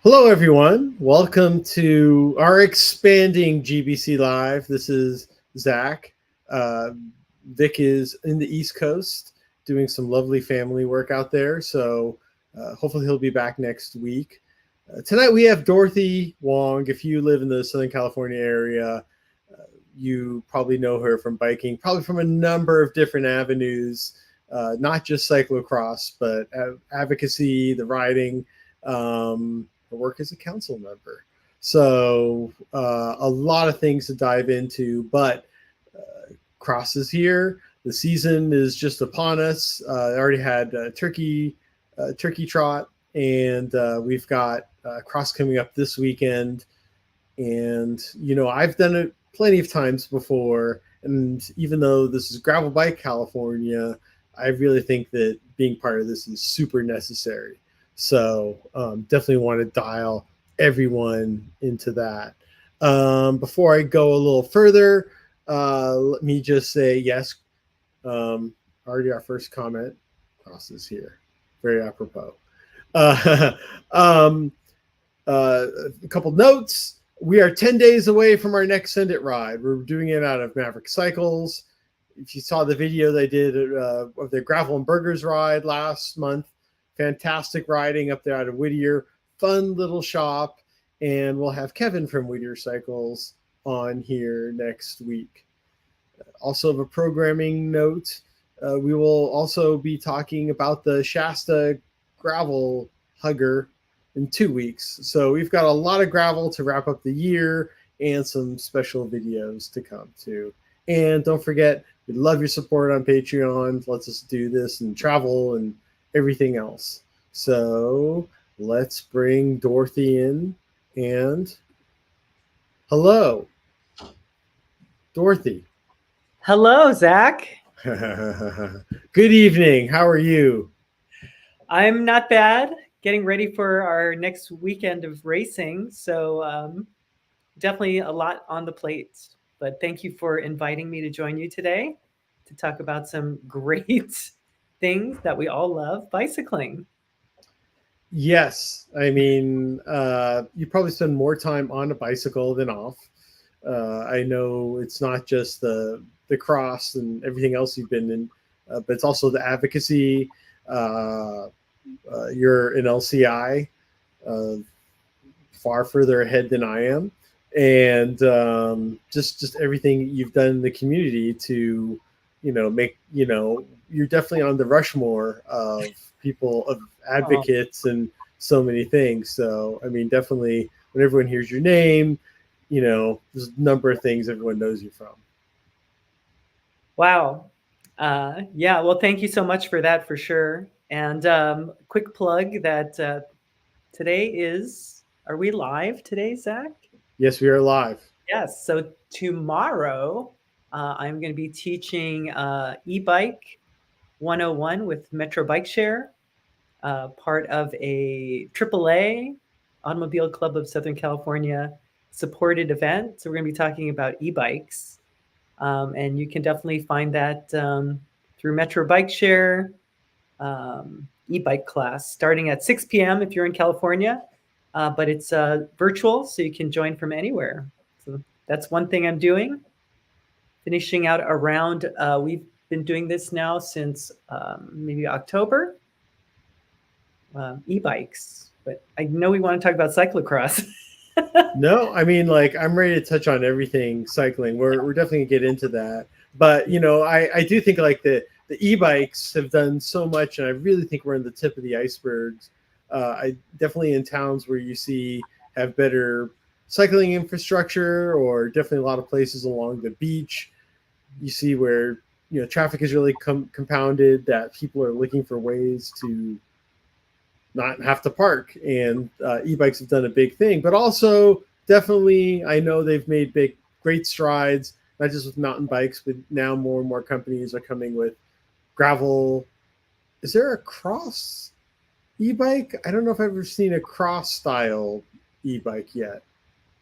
Hello, everyone. Welcome to our expanding GBC Live. This is Zach. Uh, Vic is in the East Coast doing some lovely family work out there. So hopefully he'll be back next week. Tonight we have Dorothy Wong. If you live in the Southern California area, you probably know her from biking, probably from a number of different avenues, not just cyclocross, but advocacy, the riding. Her work as a council member. So a lot of things to dive into, but cross is here. The season is just upon us. I already had turkey trot, and we've got cross coming up this weekend. And I've done it plenty of times before, and even though this is gravel bike California, I really think that being part of this is super necessary. So definitely want to dial everyone into that. Before I go a little further, let me just say yes. Already our first comment crosses here. Very apropos. Uh, um, a couple notes. We are 10 days away from our next Send It ride. We're doing it out of Maverick Cycles. If you saw the video they did of their Gravel and Burgers ride last month, fantastic riding up there out of Whittier, fun little shop, and we'll have Kevin from Whittier Cycles on here next week. Also, of a programming note, we will also be talking about the Shasta Gravel Hugger in 2 weeks. So we've got a lot of gravel to wrap up the year and some special videos to come too. And don't forget, we love your support on Patreon. Lets us do this and travel and everything else. So let's bring Dorothy in. And hello, Dorothy. Hello, Zach. Good evening. How are you? I'm not bad. Getting ready for our next weekend of racing. So definitely a lot on the plate. But thank you for inviting me to join you today to talk about some great things that we all love, bicycling. Yes. I mean, you probably spend more time on a bicycle than off. I know it's not just the cross and everything else you've been in, but it's also the advocacy. You're an LCI, far further ahead than I am, and just everything you've done in the community to, make you're definitely on the Rushmore of people, of advocates, and so many things. So I mean, definitely when everyone hears your name, there's a number of things everyone knows you from. Wow. Yeah, well, thank you so much for that for sure. And quick plug that today are we live today, Zach? Yes, we are live. Yes. So tomorrow, I'm going to be teaching e-bike 101 with Metro Bike Share, part of a AAA Automobile Club of Southern California supported event. So we're going to be talking about e-bikes. And you can definitely find that through Metro Bike Share e-bike class starting at 6 p.m. if you're in California. But it's virtual, so you can join from anywhere. So that's one thing I'm doing. Finishing out around, we've been doing this now since maybe October. E-bikes, but I know we want to talk about cyclocross. No, I mean, like, I'm ready to touch on everything cycling. We're definitely gonna get into that. But I do think like the e-bikes have done so much, and I really think we're in the tip of the icebergs. I definitely in towns where you see have better cycling infrastructure, or definitely a lot of places along the beach. You see where traffic is really compounded, that people are looking for ways to not have to park, and e-bikes have done a big thing. But also, definitely, I know they've made great strides, not just with mountain bikes, but now more and more companies are coming with gravel. Is there a cross e-bike? I don't know if I've ever seen a cross style e-bike yet.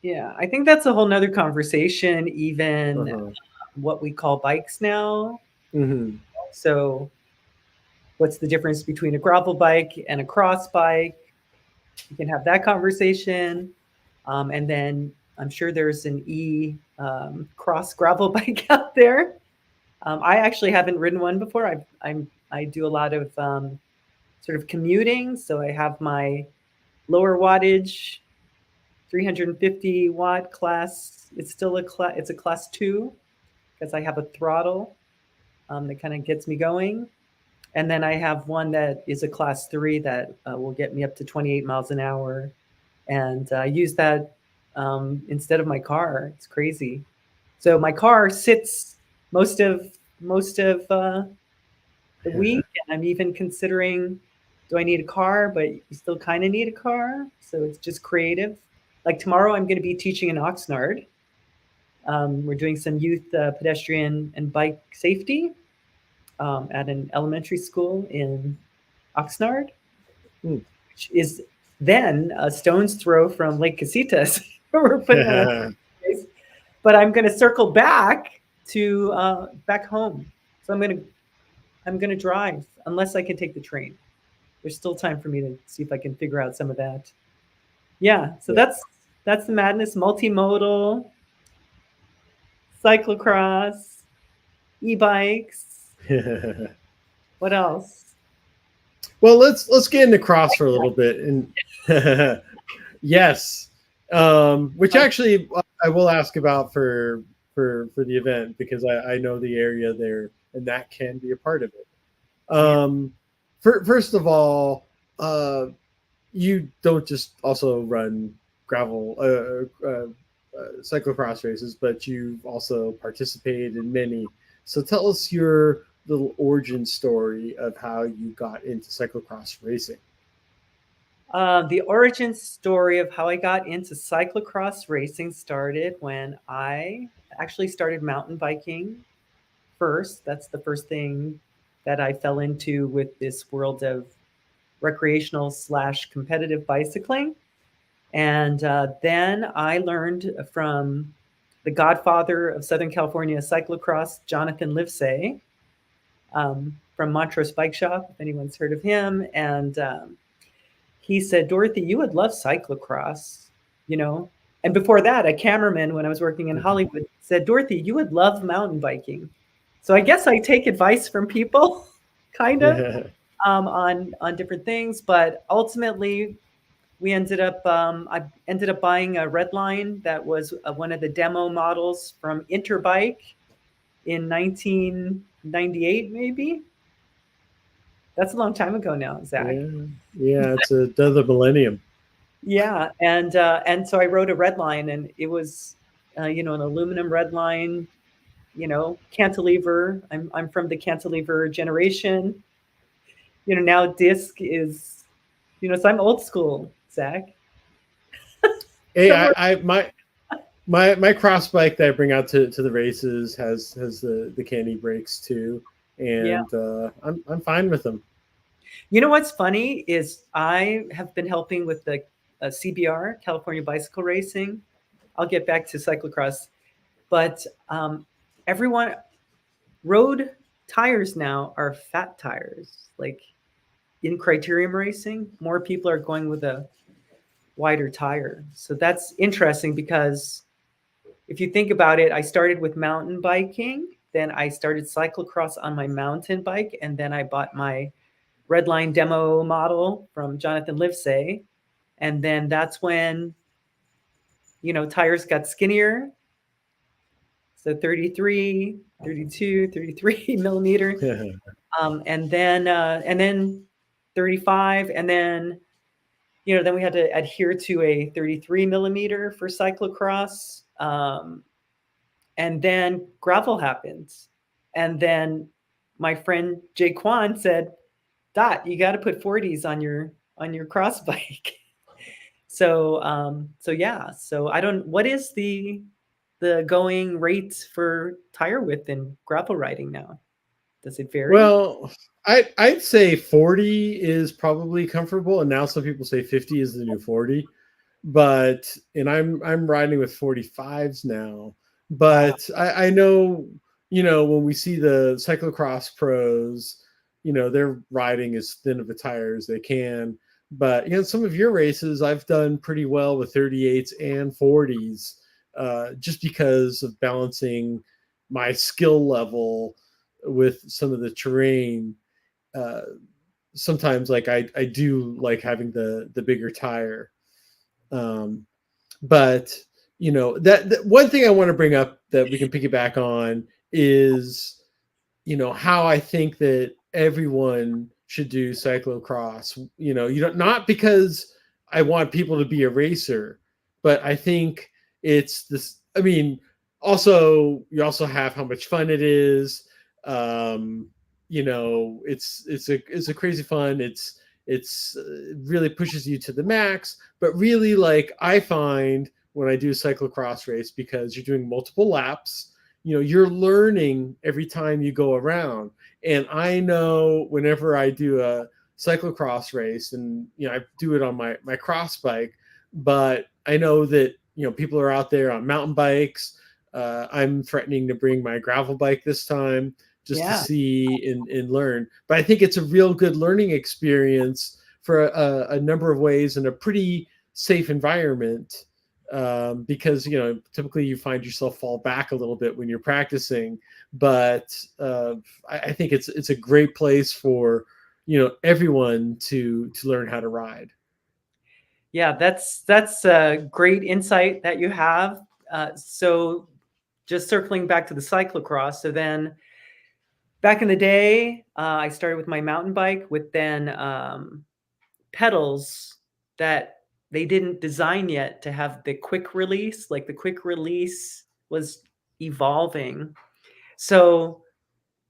Yeah, I think that's a whole nother conversation, even what we call bikes now. Mm-hmm. So what's the difference between a gravel bike and a cross bike? you can have that conversation. And then I'm sure there's an cross gravel bike out there. I actually haven't ridden one before. I do a lot of sort of commuting, so I have my lower wattage 350-watt class. It's still it's a class 2 because I have a throttle that kind of gets me going. And then I have one that is a class 3 that will get me up to 28 miles an hour. And I use that instead of my car. It's crazy. So my car sits most of the week, and I'm even considering, do I need a car? But you still kind of need a car, so it's just creative. Like tomorrow, I'm going to be teaching in Oxnard. We're doing some youth pedestrian and bike safety at an elementary school in Oxnard, which is then a stone's throw from Lake Casitas. We're putting on a place. But I'm going to circle back to back home. So I'm gonna drive unless I can take the train. There's still time for me to see if I can figure out some of that. Yeah, so that's the madness. Multimodal, cyclocross, e-bikes. What else? Well, let's get into cross for a little bit, and yes, which actually I will ask about for the event because I know the area there, and that can be a part of it. First of all, you don't just also run gravel cyclocross races, but you've also participated in many. So tell us your little origin story of how you got into cyclocross racing. The origin story of how I got into cyclocross racing started when I actually started mountain biking first. That's the first thing that I fell into with this world of recreational / competitive bicycling. And then I learned from the godfather of Southern California cyclocross, Jonathan Livesey, from Montrose Bike Shop, if anyone's heard of him. And he said, Dorothy, you would love cyclocross, you know? And before that, a cameraman, when I was working in Hollywood, said, Dorothy, you would love mountain biking. So I guess I take advice from people, kind of, on different things. But ultimately, we ended up, I ended up buying a Redline that was one of the demo models from Interbike in 1998, maybe. That's a long time ago now, Zach. Yeah, it's another millennium. Yeah, and so I rode a Redline, and it was, an aluminum Redline, cantilever. I'm from the cantilever generation. Now disc is, so I'm old school, Zach. Hey, my cross bike that I bring out to the races has the candy brakes too, and I'm fine with them. You know what's funny is I have been helping with the CBR, California Bicycle Racing. I'll get back to cyclocross, but everyone, road tires now are fat tires. Like in criterium racing, more people are going with a wider tire. So that's interesting because if you think about it, I started with mountain biking, then I started cyclocross on my mountain bike, and then I bought my Redline demo model from Jonathan Livesey. And then that's when, tires got skinnier. So 33, 32, 33 millimeter. And then 35. And then, then we had to adhere to a 33 millimeter for cyclocross. And then gravel happened. And then my friend Jay Kwan said, Dot, you got to put 40s on your cross bike. So I don't, what is the going rate for tire width in gravel riding now? Does it vary? Well, I'd say 40 is probably comfortable, and now some people say 50 is the new 40. And I'm riding with 45s now. But I know, when we see the cyclocross pros, they're riding as thin of a tire as they can. But some of your races, I've done pretty well with 38s and 40s, just because of balancing my skill level with some of the terrain. Uh, Sometimes, like I do like having the bigger tire. Um, but that one thing I want to bring up that we can piggyback on is how I think that everyone should do cyclocross. You don't, not because I want people to be a racer, but I think it's this. I mean, also you also have how much fun it is. Um, it's a crazy fun. It's really pushes you to the max. But really, like I find when I do a cyclocross race, because you're doing multiple laps, you're learning every time you go around. And I know whenever I do a cyclocross race, and I do it on my cross bike, but I know that people are out there on mountain bikes. I'm threatening to bring my gravel bike this time just to Yeah. see and learn. But I think it's a real good learning experience for a number of ways in a pretty safe environment, because typically you find yourself fall back a little bit when you're practicing. But I think it's a great place for everyone to learn how to ride. Yeah, that's a great insight that you have. So just circling back to the cyclocross. So then back in the day, I started with my mountain bike with then pedals that they didn't design yet to have the quick release. Like the quick release was evolving. So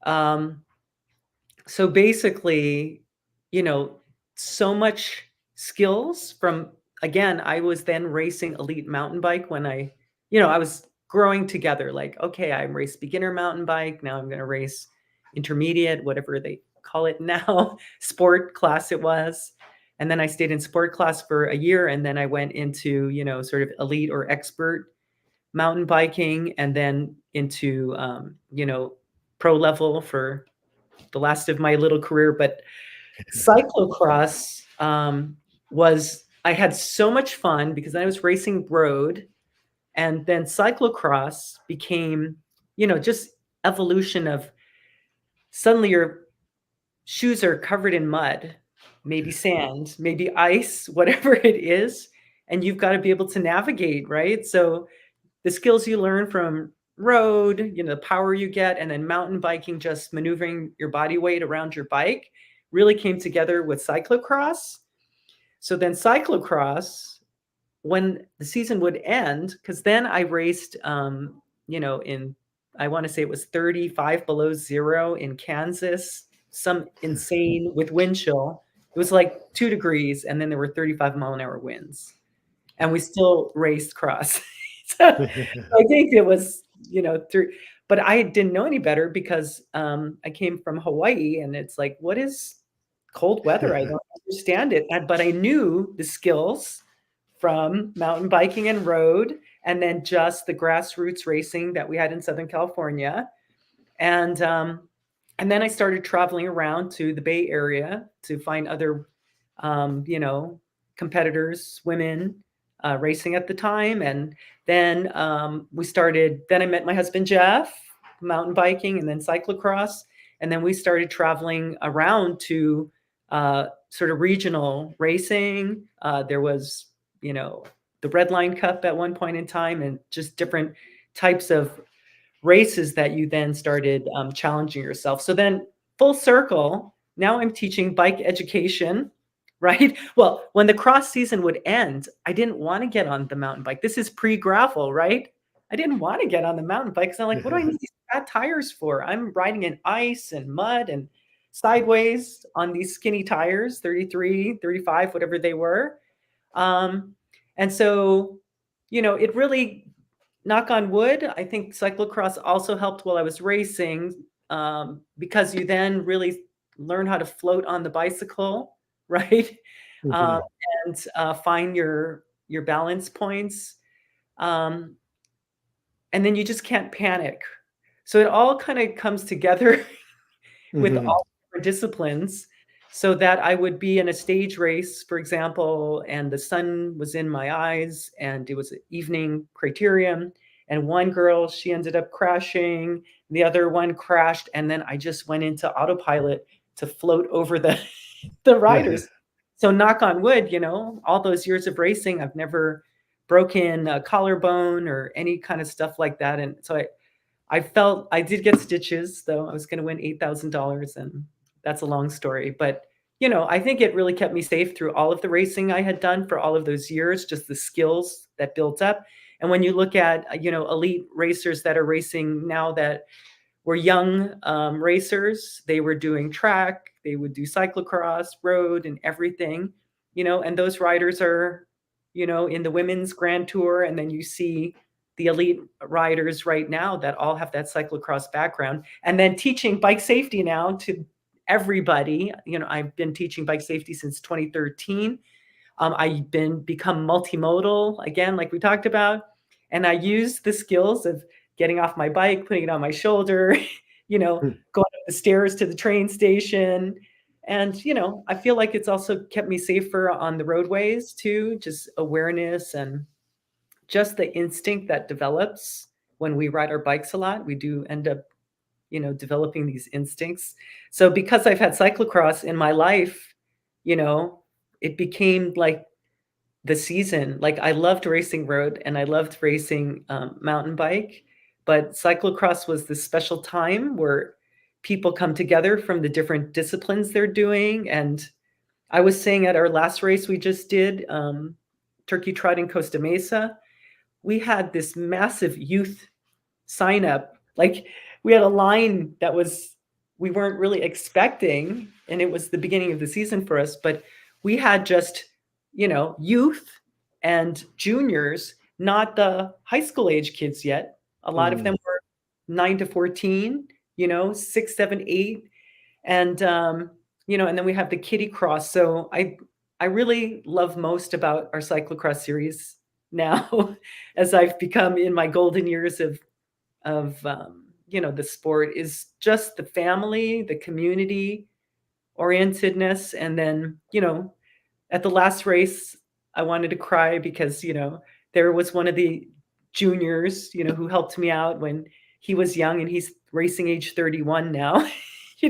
um, so basically, you know, so much skills from, again, I was then racing elite mountain bike when I was growing together. Like, okay, I race beginner mountain bike. Now I'm going to race intermediate, whatever they call it now, sport class it was. And then I stayed in sport class for a year. And then I went into, sort of elite or expert mountain biking, and then into, pro level for the last of my little career. But cyclocross was, I had so much fun because I was racing road, and then cyclocross became, just evolution of suddenly your shoes are covered in mud, maybe sand, maybe ice, whatever it is, and you've got to be able to navigate, right? So the skills you learn from road, the power you get, and then mountain biking, just maneuvering your body weight around your bike, really came together with cyclocross. So then cyclocross, when the season would end, because then I raced, in, I want to say it was 35 below zero in Kansas, some insane with wind chill. It was like 2 degrees, and then there were 35-mile-an-hour winds, and we still raced cross. So I think it was, through, but I didn't know any better because I came from Hawaii, and it's like, what is cold weather? I don't understand it. But I knew the skills from mountain biking and road, and then just the grassroots racing that we had in Southern California. And then I started traveling around to the Bay Area to find other, competitors, women racing at the time. And then then I met my husband, Jeff, mountain biking and then cyclocross. And then we started traveling around to sort of regional racing. There was, the Red Line Cup at one point in time, and just different types of races that you then started challenging yourself. So then full circle, now I'm teaching bike education, right? Well, when the cross season would end, I didn't want to get on the mountain bike. This is pre-gravel, right? I didn't want to get on the mountain bike because I'm like, what do I need these fat tires for? I'm riding in ice and mud and sideways on these skinny tires, 33, 35, whatever they were. And so, it really, knock on wood, I think cyclocross also helped while I was racing, because you then really learn how to float on the bicycle, right? Um, and find your balance points. Um, and then you just can't panic. So it all kind of comes together with all different disciplines. so that I would be in a stage race, for example, and the sun was in my eyes and it was an evening criterium. And one girl, she ended up crashing, the other one crashed, and then I just went into autopilot to float over the riders. So knock on wood, all those years of racing, I've never broken a collarbone or any kind of stuff like that. And so I felt I did get stitches, though I was going to win $8,000, and that's a long story. But I think it really kept me safe through all of the racing I had done for all of those years, just the skills that built up. And when you look at elite racers that are racing now that were young racers, they were doing track, they would do cyclocross, road, and everything, and those riders are in the women's grand tour, and then you see the elite riders right now that all have that cyclocross background, and then teaching bike safety now to everybody. I've been teaching bike safety since 2013. I've become multimodal again, like we talked about, and I use the skills of getting off my bike, putting it on my shoulder, going up the stairs to the train station. And, I feel like it's also kept me safer on the roadways too, just awareness and just the instinct that develops when we ride our bikes a lot. We do end up, developing these instincts. So because I've had cyclocross in my life, it became like the season. Like I loved racing road and I loved racing mountain bike, but cyclocross was this special time where people come together from the different disciplines they're doing. And I was saying at our last race we just did, Turkey Trot in Costa Mesa, we had this massive youth sign up. Like we had a line that we weren't really expecting, and it was the beginning of the season for us, but we had just, youth and juniors, not the high school age kids yet. A lot of them were 9 to 14, 6, 7, 8. And, and then we have the kiddie cross. So I really love most about our cyclocross series now as I've become in my golden years of the sport, is just the family, the community orientedness. And then, at the last race, I wanted to cry because, there was one of the juniors, who helped me out when he was young, and he's racing age 31 now, he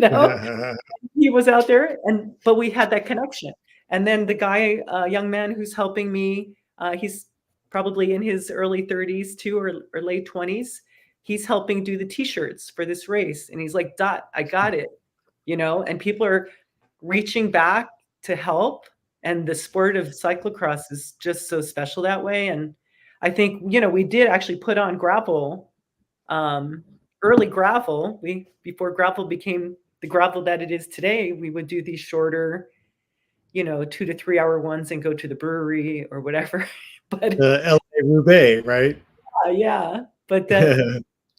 was out there, but we had that connection. And then the guy, young man who's helping me, he's probably in his early 30s too, or late 20s. He's helping do the t-shirts for this race. And he's like, Dot, I got it, and people are reaching back to help. And the sport of cyclocross is just so special that way. And I think, we did actually put on gravel, early gravel. Before gravel became the gravel that it is today, we would do these shorter, 2 to 3 hour ones and go to the brewery or whatever. But the LA Roubaix, right? Yeah. But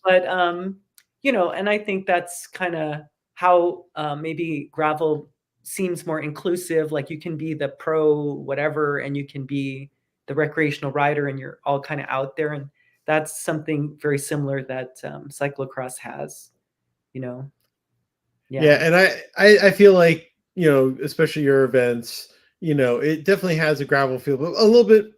and I think that's kind of how maybe gravel seems more inclusive. Like you can be the pro whatever, and you can be the recreational rider, and you're all kind of out there. And that's something very similar that cyclocross has, Yeah. And I feel like, especially your events, it definitely has a gravel feel, but a little bit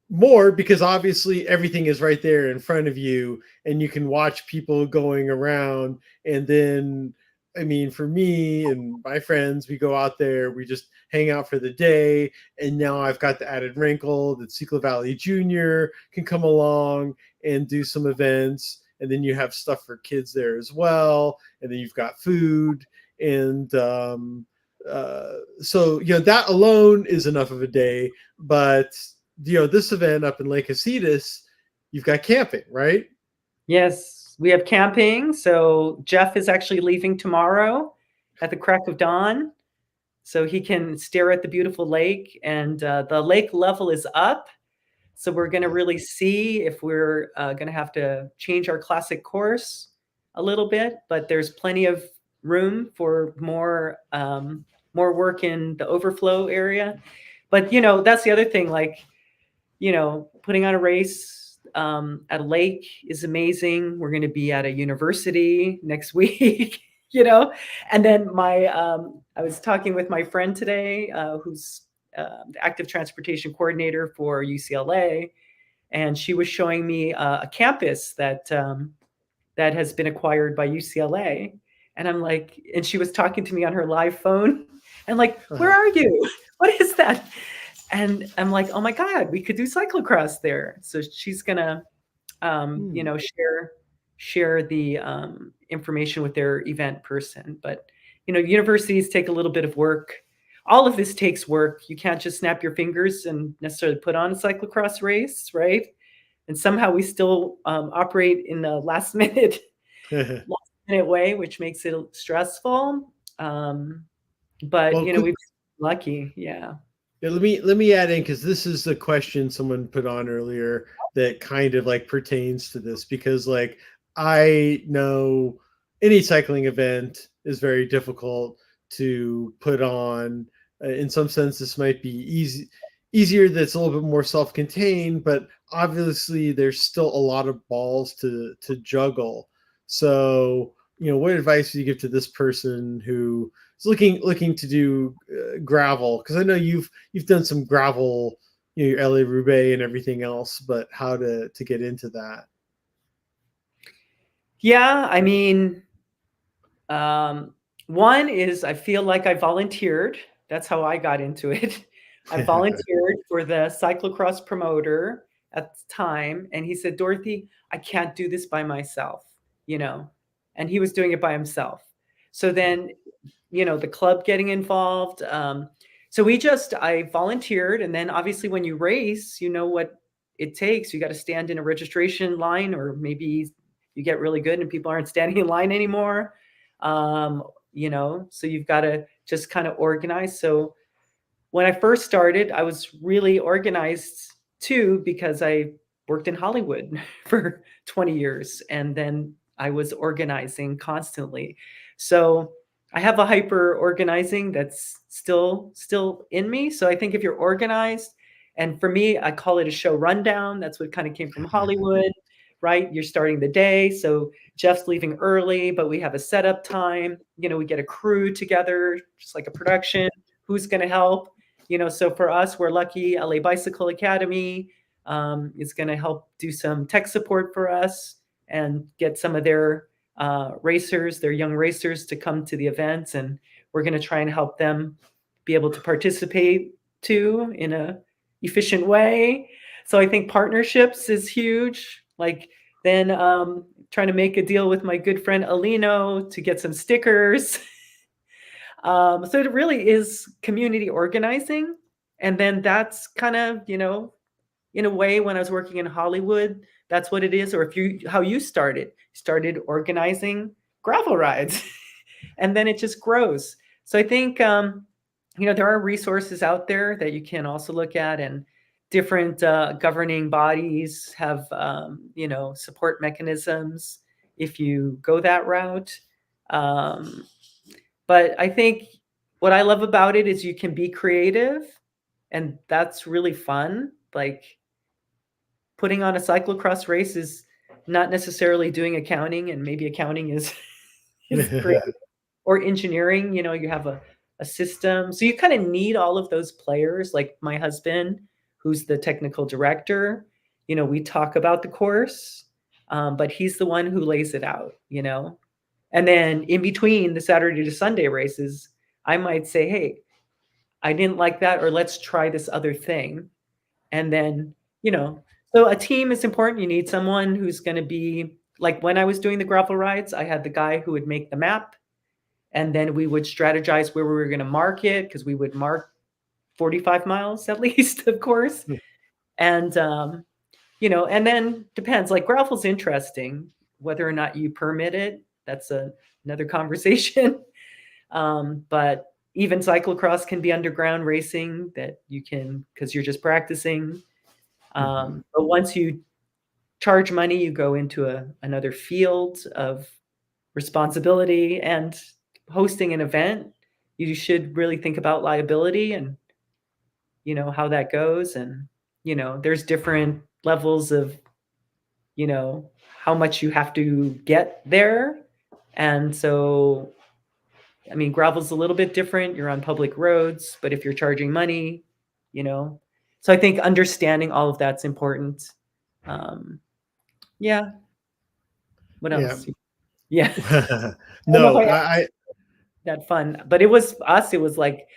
more because obviously everything is right there in front of you and you can watch people going around. And then, I mean, for me and my friends, we go out there, we just hang out for the day. And now I've got the added wrinkle that Ciclo Valley Junior can come along and do some events. And then you have stuff for kids there as well. And then you've got food. And so, that alone is enough of a day. But this event up in Lake Casitas, you've got camping, right? Yes, we have camping. So Jeff is actually leaving tomorrow at the crack of dawn, so he can stare at the beautiful lake. And the lake level is up, so we're going to really see if we're going to have to change our classic course a little bit. But there's plenty of room for more work in the overflow area. But that's the other thing. Like, putting on a race at a lake is amazing. We're going to be at a university next week. you know. And then I was talking with my friend today, who's the active transportation coordinator for UCLA, and she was showing me a campus that has been acquired by UCLA. And I'm like, and she was talking to me on her live phone, and like, where Uh-huh. are you? What is that? And I'm like, oh my God, we could do cyclocross there. So she's gonna, Hmm. share the information with their event person. But universities take a little bit of work. All of this takes work. You can't just snap your fingers and necessarily put on a cyclocross race, right? And somehow we still operate in the last minute way, which makes it stressful. But Well, quick. we've been lucky, yeah. Yeah, let me add in because this is the question someone put on earlier that kind of like pertains to this because like I know any cycling event is very difficult to put on. In some sense, this might be easier. That's a little bit more self-contained, but obviously there's still a lot of balls to juggle. So what advice do you give to this person who is looking to do gravel? Because I know you've done some gravel, your LA Roubaix and everything else, but how to get into that? Yeah, I mean, um, one is I feel like I volunteered. That's how I got into it. I volunteered for the cyclocross promoter at the time, and he said, Dorothy, I can't do this by myself, you know, and he was doing it by himself. So then, the club getting involved. So I volunteered. And then obviously, when you race, you know what it takes. You got to stand in a registration line, or maybe you get really good and people aren't standing in line anymore. So you've got to just kind of organize. So when I first started, I was really organized too because I worked in Hollywood for 20 years, and then I was organizing constantly. So I have a hyper organizing that's still in me. So I think if you're organized, and for me, I call it a show rundown. That's what kind of came from Hollywood, right? You're starting the day. So Jeff's leaving early, but we have a setup time. We get a crew together, just like a production. Who's going to help? So for us, we're lucky. LA Bicycle Academy is going to help do some tech support for us and get some of their racers, their young racers, to come to the events. And we're going to try and help them be able to participate too in a efficient way. So I think partnerships is huge. Like then trying to make a deal with my good friend Alino to get some stickers. So it really is community organizing. And then that's kind of, in a way, when I was working in Hollywood, that's what it is. Or how you started organizing gravel rides, and then it just grows. So I think, there are resources out there that you can also look at, and different governing bodies have, support mechanisms if you go that route. Um, but I think what I love about it is you can be creative, and that's really fun. Like putting on a cyclocross race is not necessarily doing accounting, and maybe accounting is is great, or engineering. You have a system, so you kind of need all of those players. Like my husband, who's the technical director, we talk about the course, but he's the one who lays it out. And then in between the Saturday to Sunday races, I might say, hey, I didn't like that, or let's try this other thing. And then, so a team is important. You need someone who's going to be like, when I was doing the gravel rides, I had the guy who would make the map, and then we would strategize where we were going to mark it, because we would mark 45 miles at least, of course. And, and then depends, like gravel's interesting, whether or not you permit it. That's another conversation. But even cyclocross can be underground racing that you can, because you're just practicing. But once you charge money, you go into another field of responsibility, and hosting an event, you should really think about liability and, how that goes. And, there's different levels of, how much you have to get there. And so I mean, gravel's a little bit different. You're on public roads, but if you're charging money, you know. So I think understanding all of that's important. Um, yeah. What Yeah. else? Yeah. I don't know if No, I I that fun, but it was us. It was like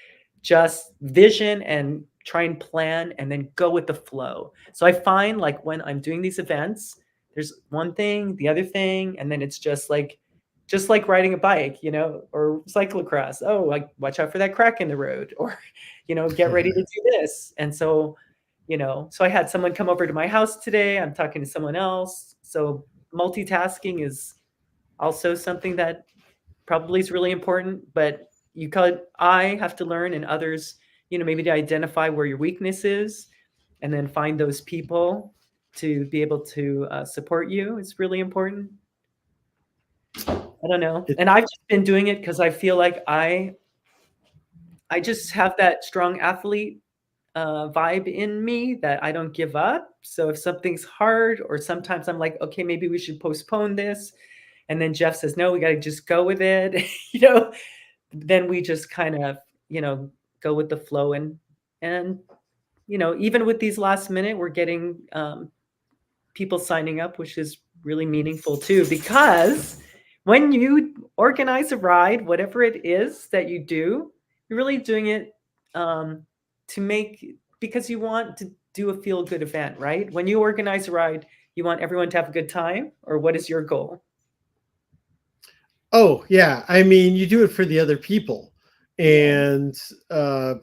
just vision and try and plan and then go with the flow. So I find like when I'm doing these events, there's one thing, the other thing, and then it's just like riding a bike, you know, or cyclocross. Oh, like watch out for that crack in the road, or get ready to do this. And so, so I had someone come over to my house today. I'm talking to someone else. So multitasking is also something that probably is really important, but I have to learn and others, maybe to identify where your weakness is and then find those people to be able to support you. It's really important. I don't know. it, And I've just been doing it because I feel like I just have that strong athlete vibe in me that I don't give up. So if something's hard, or sometimes I'm like, okay, maybe we should postpone this. And then Jeff says, no, we got to just go with it. Then we just kind of, go with the flow, and even with these last minute, we're getting people signing up, which is really meaningful too, because when you organize a ride, whatever it is that you do, you're really doing it to make, because you want to do a feel good event, right? When you organize a ride, you want everyone to have a good time, or what is your goal? Oh, yeah. I mean, you do it for the other people. Yeah. And, on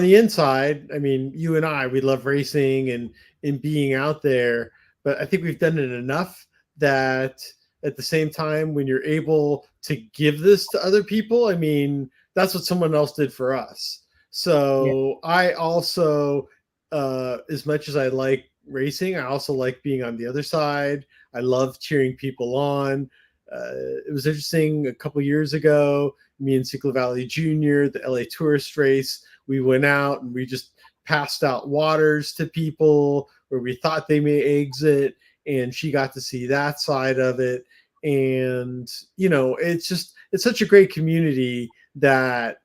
the inside, I mean, you and I, we love racing and being out there. But I think we've done it enough that at the same time, when you're able to give this to other people, I mean, that's what someone else did for us. Yeah. So I also, as much as I like racing, I also like being on the other side. I love cheering people on. It was interesting a couple years ago, me and Ciclo Valley Jr., the LA tourist race, we went out and we just passed out waters to people where we thought they may exit, and she got to see that side of it. And it's such a great community that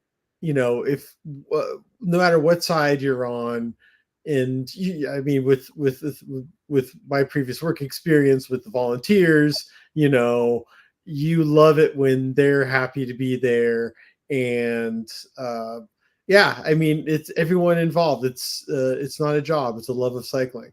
if no matter what side you're on, and I mean, with my previous work experience with the volunteers, you love it when they're happy to be there. And yeah, I mean, it's everyone involved. It's not a job, it's a love of cycling.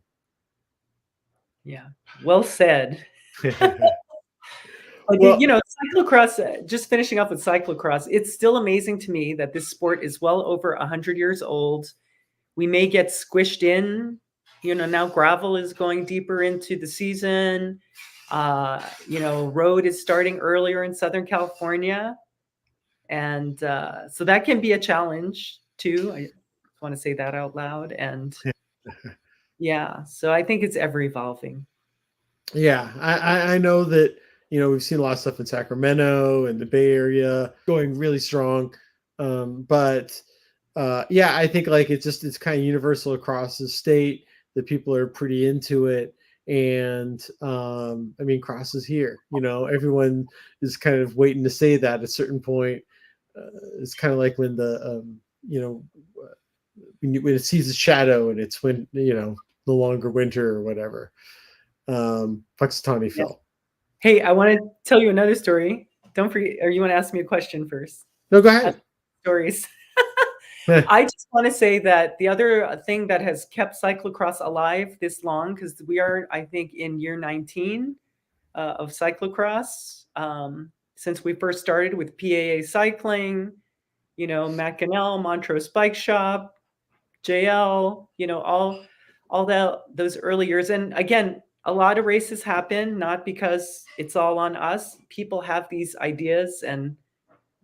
Yeah. Well said. Like, Well, cyclocross, just finishing up with cyclocross, it's still amazing to me that this sport is well over 100 years old. We may get squished in, now gravel is going deeper into the season. Road is starting earlier in Southern California. And so that can be a challenge too. I want to say that out loud. And yeah, so I think it's ever evolving. yeah, I know that we've seen a lot of stuff in Sacramento and the Bay Area going really strong, but yeah, I think like it's kind of universal across the state that people are pretty into it. And I mean, cross is here. Everyone is kind of waiting to say that at a certain point. It's kind of like when the when it sees a shadow and it's when no longer winter or whatever. Puxatawny Yeah. fell. Hey, I want to tell you another story. Don't forget, or you want to ask me a question first? No, go Ask ahead. stories. I just want to say that the other thing that has kept cyclocross alive this long, because we are, I think, in year 19 of cyclocross, since we first started with PAA cycling, Matt Gannell, Montrose Bike Shop, JL, all those early years. And again, a lot of races happen not because it's all on us. People have these ideas and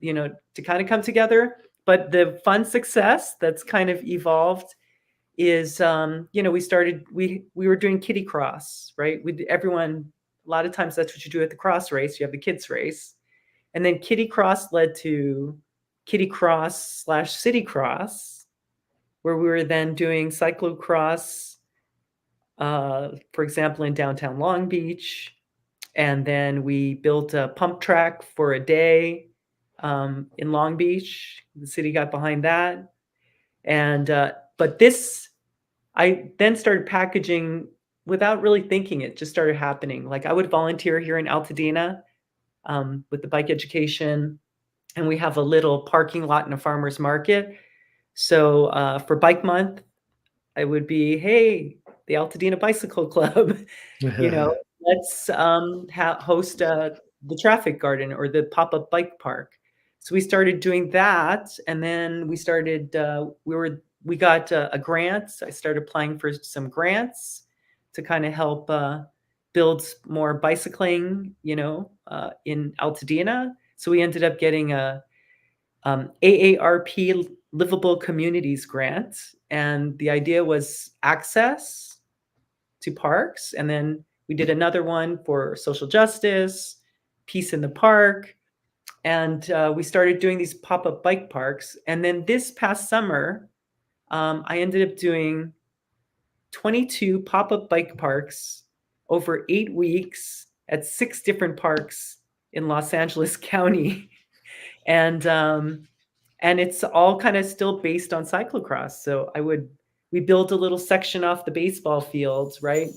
to kind of come together. But the fun success that's kind of evolved is we were doing kitty cross, right? Everyone, a lot of times that's what you do at the cross race. You have the kids race. And then kitty cross led to kitty cross / city cross, where we were then doing cyclocross, for example, in downtown Long Beach. And then we built a pump track for a day in Long Beach. The city got behind that. And but this, I then started packaging without really thinking. It just started happening. Like I would volunteer here in Altadena with the bike education, and we have a little parking lot in a farmer's market. So for Bike Month, I would be, hey, the Altadena Bicycle Club, let's host the traffic garden or the pop-up bike park. So we started doing that, and then we started. We got a grant. I started applying for some grants to kind of help build more bicycling, in Altadena. So we ended up getting a AARP Livable Communities grant, and the idea was access to parks. And then we did another one for social justice, peace in the park, and we started doing these pop-up bike parks. And then this past summer, I ended up doing 22 pop-up bike parks over 8 weeks at 6 different parks in Los Angeles County. And it's all kind of still based on cyclocross. So we build a little section off the baseball fields, right?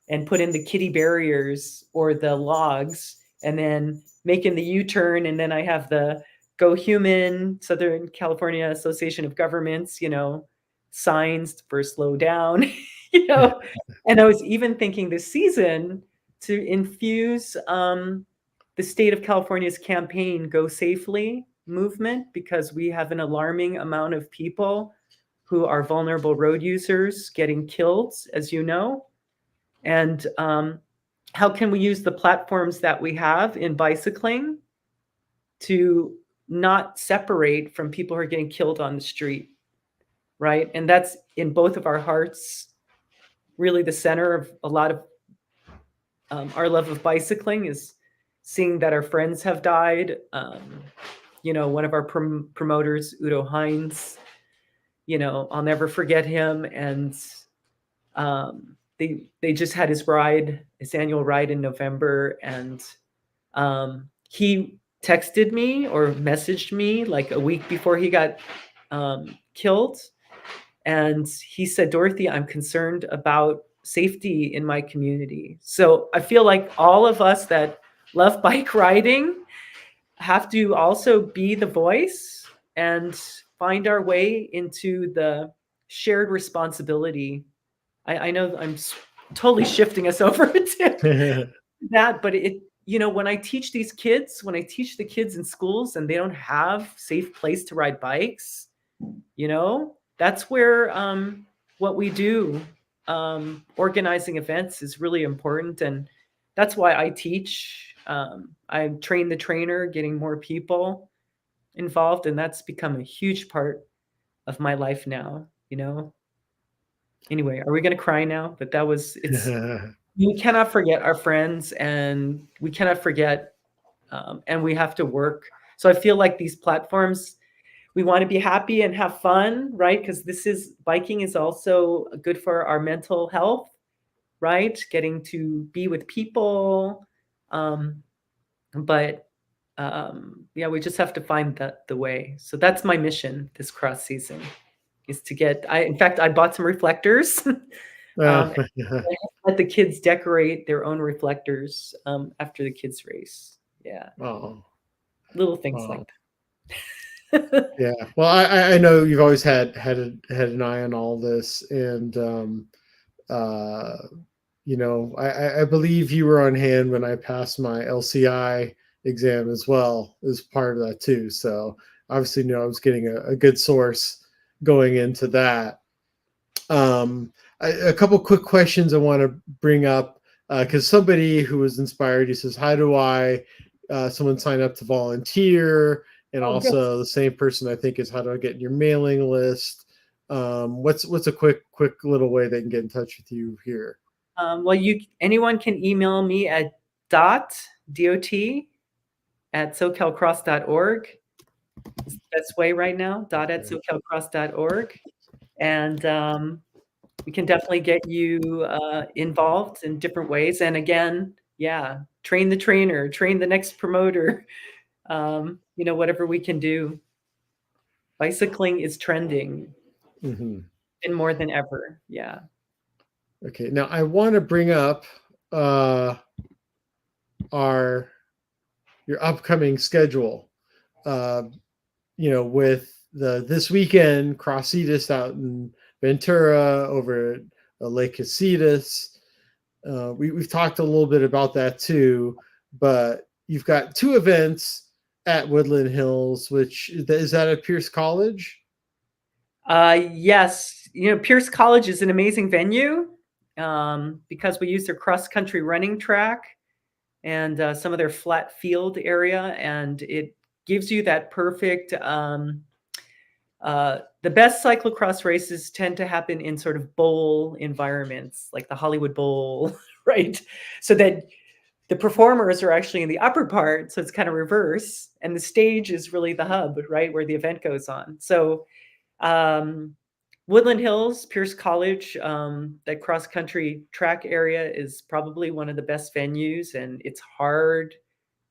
And put in the kiddie barriers or the logs, and then making the U-turn. And then I have the Go Human, Southern California Association of Governments, signs for slow down, And I was even thinking this season to infuse the state of California's campaign, Go Safely movement, because we have an alarming amount of people who are vulnerable road users getting killed, as you know. And how can we use the platforms that we have in bicycling to not separate from people who are getting killed on the street, right? And that's in both of our hearts, really the center of a lot of our love of bicycling is seeing that our friends have died. One of our promoters, Udo Hines, I'll never forget him. And they just had his annual ride in November. And he texted me or messaged me like a week before he got killed. And he said, Dorothy, I'm concerned about safety in my community. So I feel like all of us that love bike riding have to also be the voice and find our way into the shared responsibility. I know I'm totally shifting us over to that, but when I teach the kids in schools and they don't have safe place to ride bikes, that's where what we do, organizing events is really important. And that's why I teach. I train the trainer, getting more people involved. And that's become a huge part of my life now, Anyway, are we going to cry now? But we cannot forget our friends, and we cannot forget, and we have to work. So I feel like these platforms, we want to be happy and have fun, right? Because biking is also good for our mental health, right? Getting to be with people. But we just have to find the way. So that's my mission this cross season, is to in fact, I bought some reflectors. Let the kids decorate their own reflectors after the kids race. Yeah. Oh. Little things like that. Yeah. Well, I know you've always had an eye on all this, and I believe you were on hand when I passed my LCI exam as well as part of that too. So obviously, I was getting a good source going into that. A couple quick questions I want to bring up, because somebody who was inspired, he says, how do someone sign up to volunteer? And also the same person, I think, is, how do I get in your mailing list? What's a quick little way they can get in touch with you here? Anyone can email me at dot at SoCalCross.org. It's the best way right now, dot at SoCalCross.org. And we can definitely get you involved in different ways. And again, train the trainer, train the next promoter. Whatever we can do. Bicycling is trending Hmm. and more than ever. Yeah. Okay. Now I want to bring up uh, our your upcoming schedule. Uh, with the this weekend Crossitas out in Ventura over at Lake Casitas. We've talked a little bit about that too, but you've got two events at Woodland Hills, which is that at Pierce College? Yes, Pierce College is an amazing venue because we use their cross country running track and some of their flat field area, and it gives you that perfect. The best cyclocross races tend to happen in sort of bowl environments, like the Hollywood Bowl, right? So that the performers are actually in the upper part, so it's kind of reverse, and the stage is really the hub, right, where the event goes on. So um, Woodland Hills, Pierce College, that cross country track area is probably one of the best venues, and it's hard.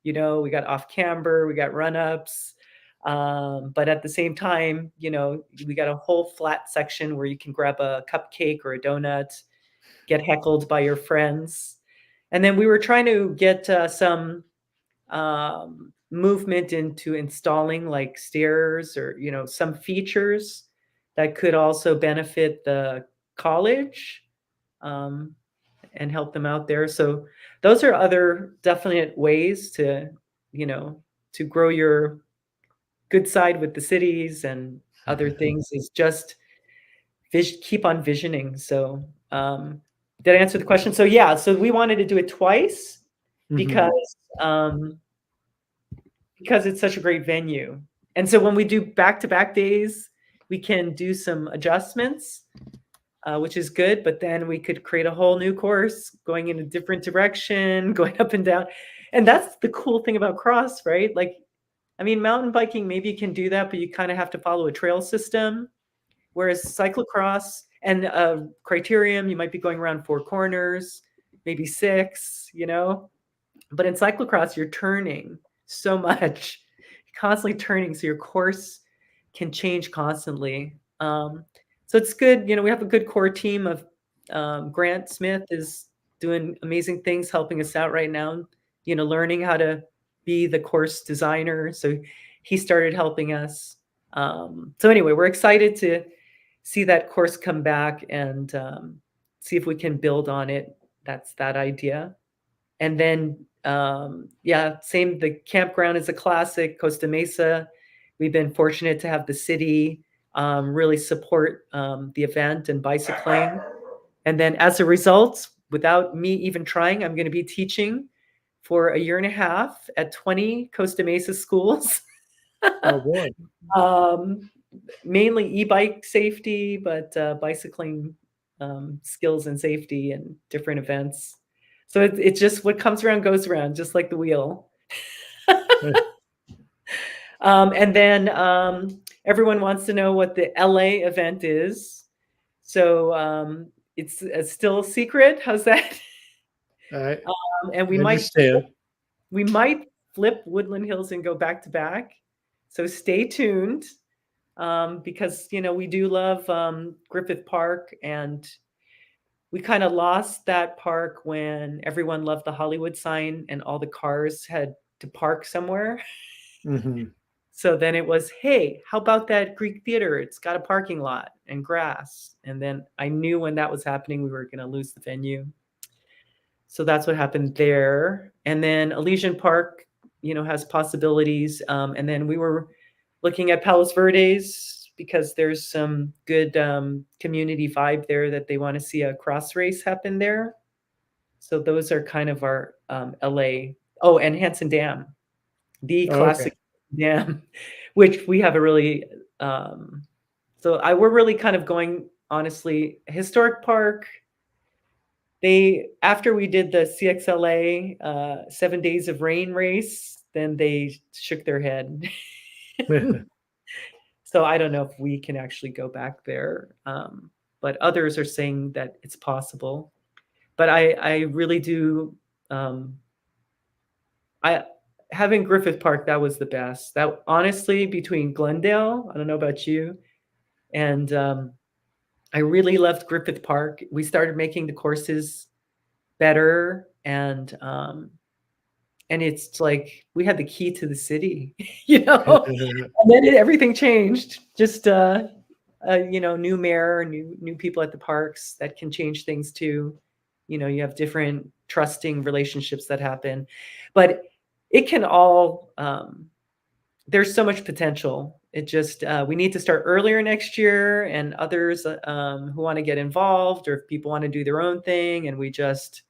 We got off camber, we got run ups, but at the same time, we got a whole flat section where you can grab a cupcake or a donut, get heckled by your friends. And then we were trying to get some movement into installing like stairs or some features that could also benefit the college um, and help them out there. So those are other definite ways to to grow your good side with the cities, and other things is just keep on visioning. So did I answer the question? So yeah, so we wanted to do it twice Hmm. because um, because it's such a great venue. And so when we do back-to-back days, we can do some adjustments, which is good. But then we could create a whole new course going in a different direction, going up and down. And that's the cool thing about cross, right? Like, I mean, mountain biking, maybe you can do that, but you kind of have to follow a trail system. Whereas cyclocross and criterium, you might be going around four corners, maybe six. But in cyclocross, you're turning so much, constantly turning, so your course can change constantly. So it's good. We have a good core team of Grant Smith is doing amazing things, helping us out right now. Learning how to be the course designer. So he started helping us. So anyway, we're excited to see that course come back and see if we can build on it. That's that idea. And then, yeah, same. The campground is a classic. Costa Mesa. We've been fortunate to have the city really support the event and bicycling. And then, as a result, without me even trying, I'm going to be teaching for a year and a half at 20 Costa Mesa schools. Oh boy. um, Mainly e-bike safety, but bicycling skills and safety and different events. So it's just what comes around goes around, just like the wheel. And then everyone wants to know what the LA event is. So it's still a secret. How's that? I And I understand. we might flip Woodland Hills and go back to back. So stay tuned. Because we do love Griffith Park, and we kind of lost that park when everyone loved the Hollywood sign and all the cars had to park somewhere. Hmm. So then it was, hey, how about that Greek theater? It's got a parking lot and grass. And then I knew when that was happening, we were going to lose the venue. So that's what happened there. And then Elysian Park, has possibilities. And then we were looking at Palos Verdes because there's some good community vibe there that they want to see a cross race happen there. So those are kind of our LA. Oh, and Hanson Dam, the Oh, okay. classic dam, which we have a really. We're really kind of going, honestly, historic park. They after we did the CXLA 7 days of rain race, then they shook their head. So I don't know if we can actually go back there, but others are saying that it's possible. But I really do. Um, I having Griffith Park, that was the best. That honestly, between Glendale, I don't know about you, and I really loved Griffith Park. We started making the courses better, and it's like we had the key to the city, you know. And then everything changed. Just new mayor, new people at the parks that can change things too. You have different trusting relationships that happen, but it can all. There's so much potential. It just we need to start earlier next year, and others who want to get involved, or if people want to do their own thing, and we just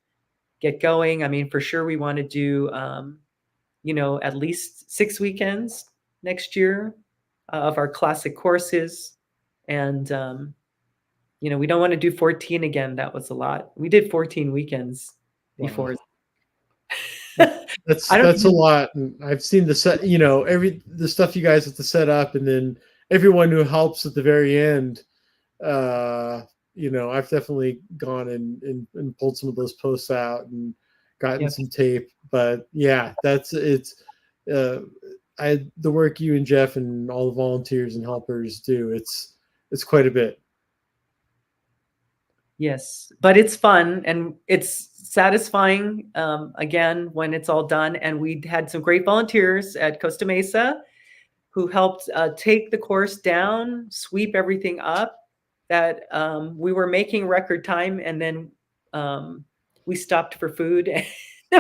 get going. I mean, for sure, we want to do at least 6 weekends next year of our classic courses. And, we don't want to do 14 again. That was a lot. We did 14 weekends before. Wow. That's a lot. And I've seen the set, the stuff you guys have to set up, and then everyone who helps at the very end. I've definitely gone and pulled some of those posts out and gotten some tape. But yeah, the work you and Jeff and all the volunteers and helpers do, it's quite a bit. Yes, but it's fun and it's satisfying, again, when it's all done. And we had some great volunteers at Costa Mesa who helped take the course down, sweep everything up. That we were making record time, and then we stopped for food and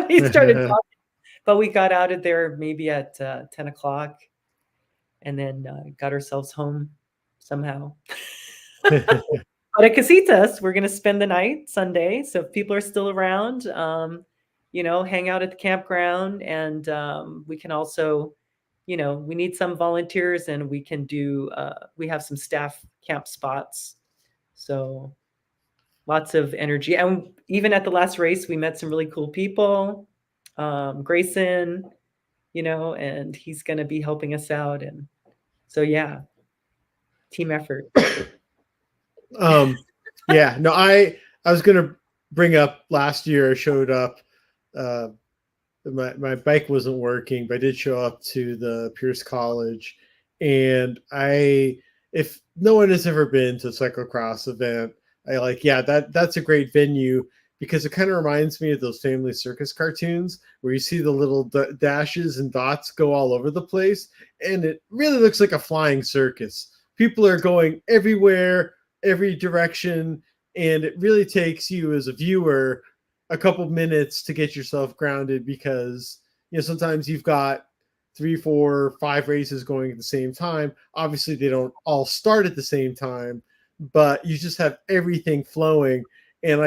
we started talking. But we got out of there maybe at 10 o'clock, and then got ourselves home somehow. But at Casitas, we're going to spend the night Sunday. So if people are still around, hang out at the campground. And we can also, we need some volunteers, and we can we have some staff camp spots. So lots of energy. And even at the last race, we met some really cool people. Grayson, and he's going to be helping us out. And so, yeah, team effort. Yeah, no, I was going to bring up last year I showed up, my bike wasn't working, but I did show up to the Pierce College, and if no one has ever been to a cyclocross event, that's a great venue, because it kind of reminds me of those Family Circus cartoons where you see the little dashes and dots go all over the place, and it really looks like a flying circus. People are going everywhere, every direction, and it really takes you as a viewer a couple minutes to get yourself grounded, because sometimes you've got 3, 4, 5 races going at the same time. Obviously they don't all start at the same time, but you just have everything flowing. And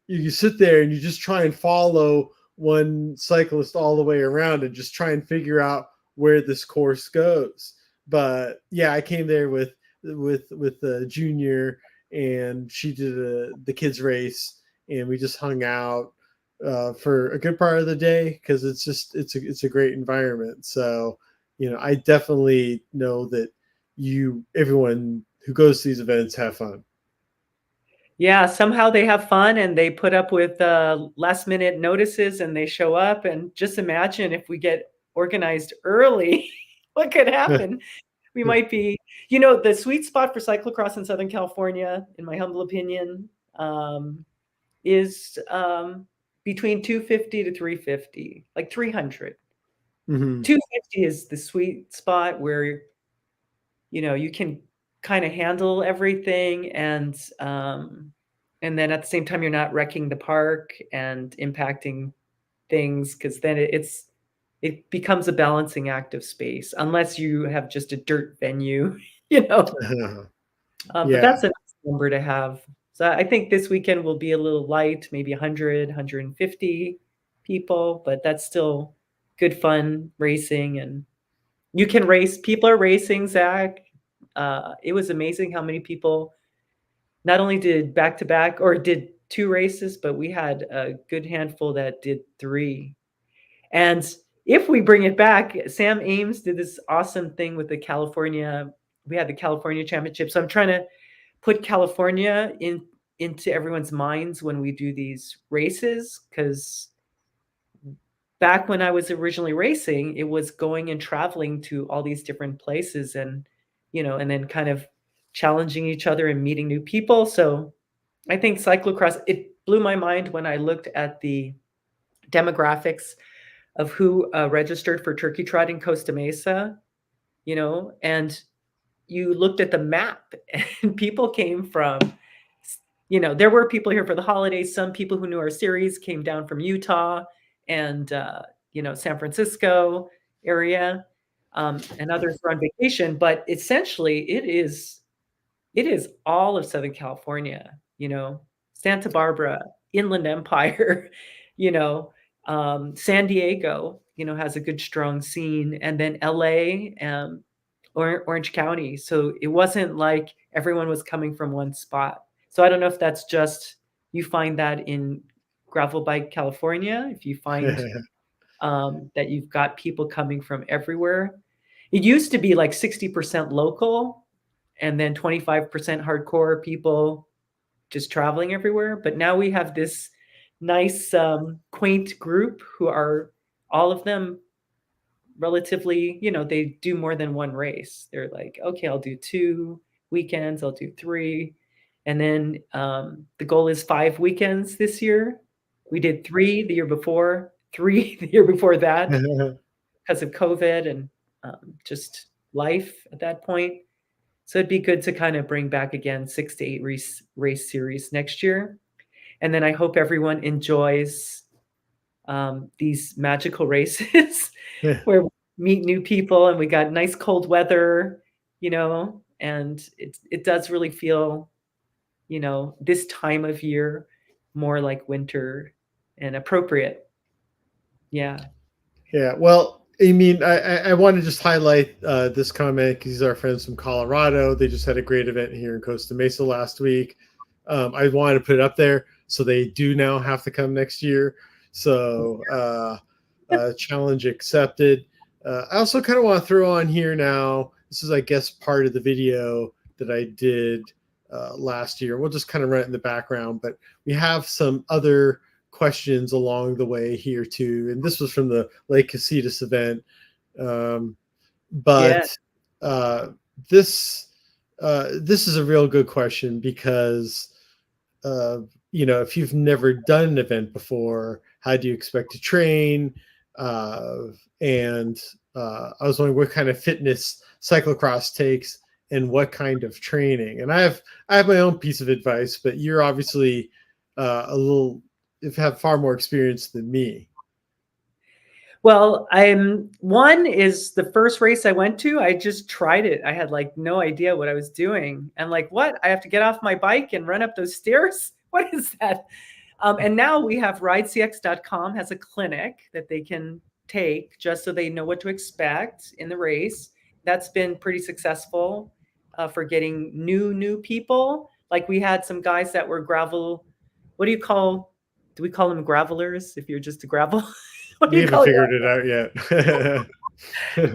you sit there and you just try and follow one cyclist all the way around and just try and figure out where this course goes. But yeah, I came there with the junior, and she did the kids race, and we just hung out for a good part of the day, because it's a great environment. So I definitely know that everyone who goes to these events have fun. Yeah, somehow they have fun, and they put up with last minute notices, and they show up. And just imagine if we get organized early, what could happen? We might be, the sweet spot for cyclocross in Southern California, in my humble opinion, is between 250 to 350, like 300. Mm-hmm. 250 is the sweet spot where, you can kind of handle everything, and then at the same time, you're not wrecking the park and impacting things, because then it becomes a balancing act of space, unless you have just a dirt venue, But that's a nice number to have. So I think this weekend will be a little light, maybe 100, 150 people, but that's still good fun racing. And you can race. People are racing, Zach. It was amazing how many people not only did back-to-back or did 2 races, but we had a good handful that did 3. And if we bring it back, Sam Ames did this awesome thing with we had the California Championship. So I'm trying to put California into everyone's minds when we do these races, because back when I was originally racing, it was going and traveling to all these different places and, and then kind of challenging each other and meeting new people. So I think cyclocross, it blew my mind when I looked at the demographics of who registered for Turkey Trot in Costa Mesa, and you looked at the map and people came from, there were people here for the holidays. Some people who knew our series came down from Utah and, San Francisco area, and others were on vacation. But essentially, it is all of Southern California, Santa Barbara, Inland Empire, you know, San Diego, has a good strong scene, and then LA, Orange County. So it wasn't like everyone was coming from one spot. So I don't know if that's just you find that in gravel bike California, if you find that you've got people coming from everywhere. It used to be like 60% local and then 25% hardcore people just traveling everywhere. But now we have this nice, quaint group who are all of them relatively, they do more than one race. They're like, okay, I'll do 2 weekends, I'll do 3. And then the goal is 5 weekends this year. We did 3 the year before, 3 the year before that because of COVID and just life at that point. So it'd be good to kind of bring back again 6 to 8 race series next year. And then I hope everyone enjoys these magical races where we meet new people and we got nice cold weather, and it does really feel, this time of year more like winter and appropriate. Yeah. Yeah. Well, I mean, I want to just highlight this comment because these are our friends from Colorado. They just had a great event here in Costa Mesa last week. I wanted to put it up there so they do now have to come next year. So challenge accepted. I also kind of want to throw on here now. This is, I guess, part of the video that I did last year. We'll just kind of run it in the background, but we have some other questions along the way here too. And this was from the Lake Casitas event. But this is a real good question because, if you've never done an event before, how do you expect to train? And I was wondering what kind of fitness cyclocross takes and what kind of training. And I have my own piece of advice, but you're obviously have far more experience than me. Well, one is the first race I went to. I just tried it. I had like no idea what I was doing. And like, what? I have to get off my bike and run up those stairs? What is that? And now we have ridecx.com has a clinic that they can take just so they know what to expect in the race. That's been pretty successful for getting new people. Like we had some guys that were gravel. What do we call them gravelers if you're just a gravel? What do We you haven't call figured it out yet.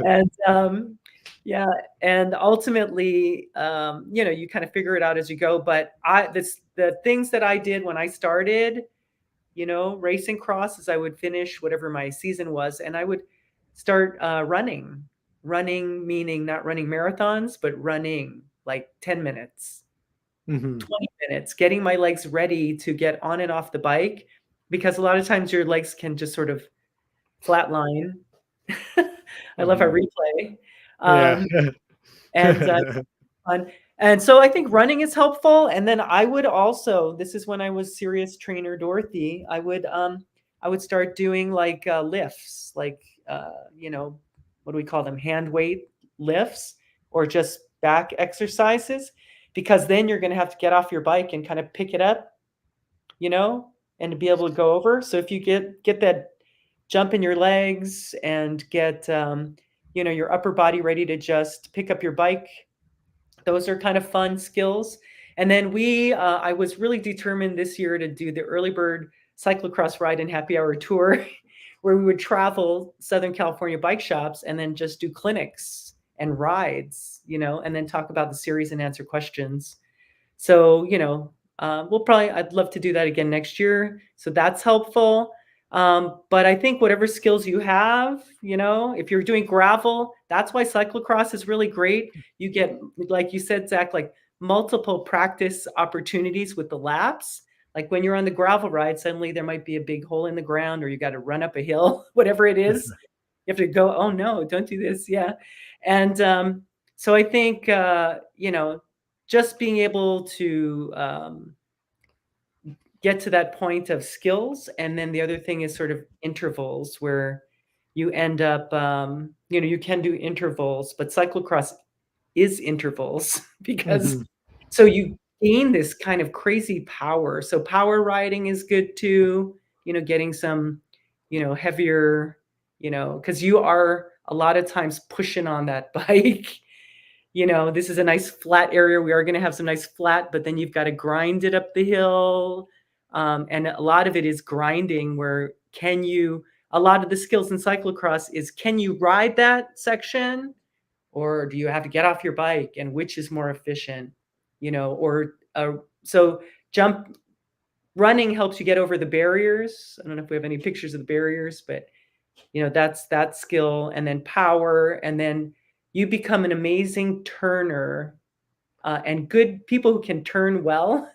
And yeah, and ultimately, you kind of figure it out as you go. But the things that I did when I started, racing cross is I would finish whatever my season was, and I would start running. Running meaning not running marathons, but running like 10 minutes, 20 minutes, getting my legs ready to get on and off the bike, because a lot of times your legs can just sort of flatline. I love our replay. And so I think running is helpful. And then I would also, this is when I was serious trainer Dorothy, I would start doing like lifts, like what do we call them? Hand weight lifts or just back exercises, because then you're going to have to get off your bike and kind of pick it up, and to be able to go over. So if you get that jump in your legs and get, your upper body ready to just pick up your bike, those are kind of fun skills. And then I was really determined this year to do the early bird cyclocross ride and happy hour tour where we would travel Southern California bike shops and then just do clinics and rides, and then talk about the series and answer questions. So, I'd love to do that again next year. So that's helpful. But I think whatever skills you have, if you're doing gravel, that's why cyclocross is really great. You get, like you said, Zach, like multiple practice opportunities with the laps. Like when you're on the gravel ride, suddenly there might be a big hole in the ground, or you got to run up a hill, whatever it is. You have to go, oh no, don't do this. Yeah. And so I think, just being able to get to that point of skills. And then the other thing is sort of intervals where you end up, you can do intervals, but cyclocross is intervals because Mhm. so you gain this kind of crazy power. So power riding is good too, getting some, heavier, because you are a lot of times pushing on that bike. This is a nice flat area. We are going to have some nice flat, but then you've got to grind it up the hill. And a lot of it is grinding where a lot of the skills in cyclocross is, can you ride that section, or do you have to get off your bike, and which is more efficient, so jump running helps you get over the barriers. I don't know if we have any pictures of the barriers, but that's that skill. And then power, and then you become an amazing turner, and good people who can turn well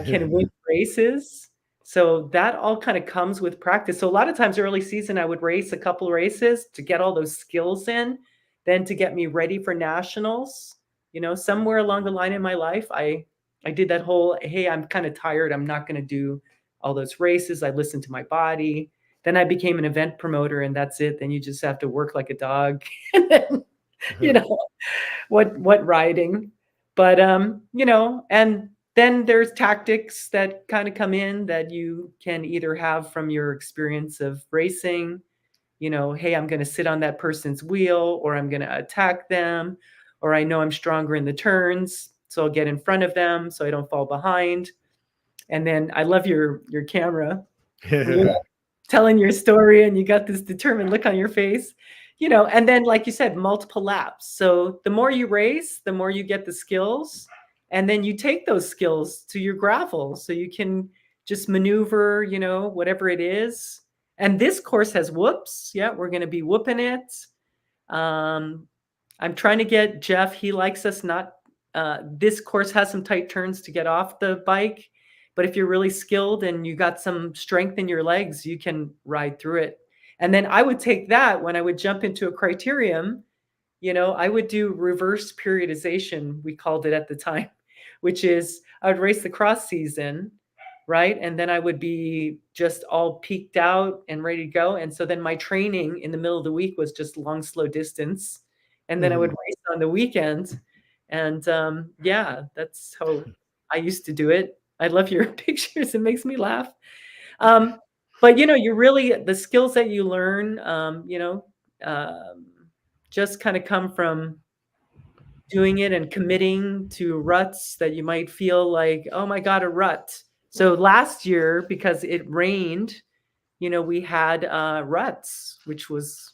can win races. So that all kind of comes with practice. So a lot of times early season, I would race a couple races to get all those skills in, then to get me ready for nationals. Somewhere along the line in my life, I did that whole, hey, I'm kind of tired, I'm not going to do all those races. I listened to my body. Then I became an event promoter, and that's it. Then you just have to work like a dog. And then, you know, what riding. But and then there's tactics that kind of come in that you can either have from your experience of racing, hey, I'm going to sit on that person's wheel, or I'm going to attack them, or I know I'm stronger in the turns, so I'll get in front of them so I don't fall behind. And then I love your camera. You're telling your story and you got this determined look on your face, and then, like you said, multiple laps. So the more you race, the more you get the skills, and then you take those skills to your gravel so you can just maneuver, whatever it is. And this course has whoops. Yeah, we're going to be whooping it. I'm trying to get Jeff, he likes us not, this course has some tight turns to get off the bike. But if you're really skilled and you got some strength in your legs, you can ride through it. And then I would take that when I would jump into a criterium, I would do reverse periodization, we called it at the time, which is I would race the cross season, right? And then I would be just all peaked out and ready to go. And so then my training in the middle of the week was just long, slow distance. And then I would race on the weekend. And yeah, that's how I used to do it. I love your pictures. It makes me laugh. But you really, the skills that you learn, just kind of come from doing it and committing to ruts that you might feel like, oh my God, a rut. So last year, because it rained, we had ruts, which was